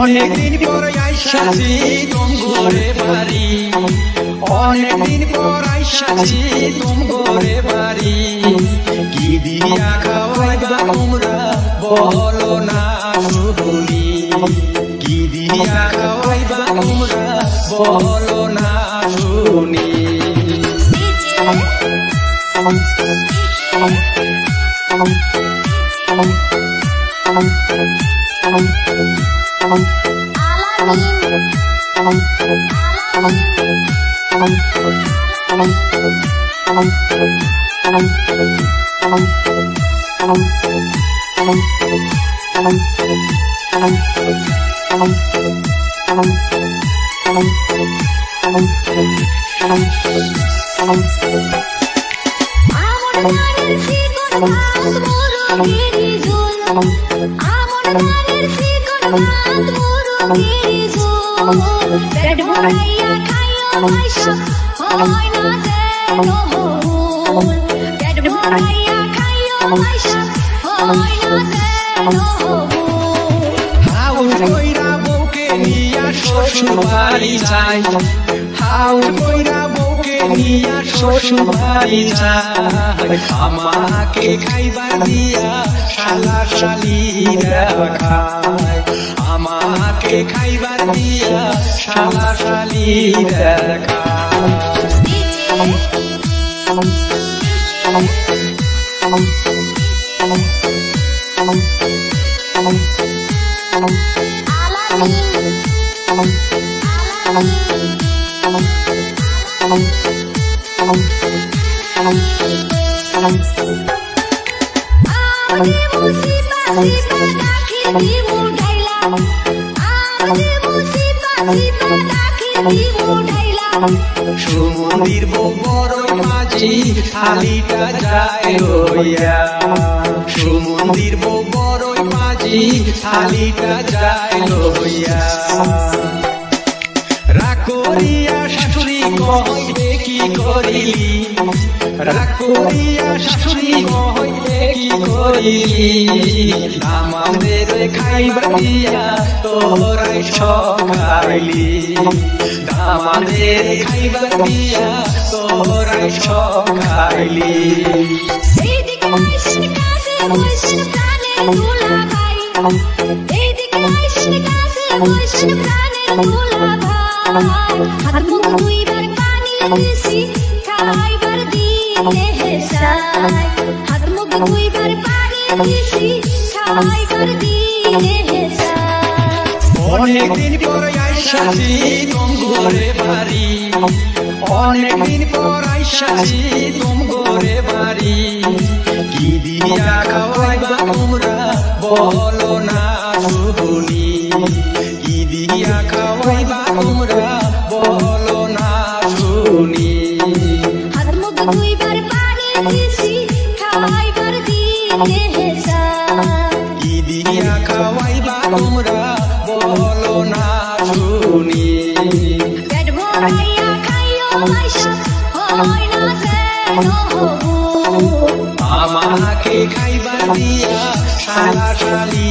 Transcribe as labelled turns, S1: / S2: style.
S1: অনেকদিন পর আইসাছি তোম ঘরে বাড়ি, অনেকদিন পর আইসাছি তোম ঘরে বাড়ি। কি দিয়া খাওয়াইবা তোমরা বলো না শুনি, কি দিয়া খাওয়াইবা তোমরা বলো না শুনি। শ্বশুর বাড়ি যাই, হাউস কইরা বউকে নিয়া শ্বশুর বাড়ি যাই। আমাকে খাইবার দিয়া শালা শালিরা খায়, আমাকে খাইবার দিয়া শালা শালিরা খায়। সুমন্দির বড়ই মাঝি শালিটা যায় লইয়া, সুমন্দির বড়ই মাঝি শালিটা যায় লইয়া। রাগ করিয়া শাশুড়ি কইতে কি করিলি, রাগ করিয়া শাশুড়ি কইতে কি করিলি। আমাদের খাইবার দিয়া তোরাই সখাইলি, আমাদের খাইবার দিয়া তোরাই সখাইলি। অনেকদিন পর আইসাছি তোম ঘরে বাড়ি, অনেকদিন পর আইসাছি তোম ঘরে বাড়ি। কি দিয়া খাওয়াইবা তোমরা বলো না শুনি, কি দিয়া খাওয়াইবা তোমরা বলো না শুনি। কি দিয়া খাওয়াইবা তোমরা বলো না শুনি। আমাকে খাইবার দিয়া শালা শালি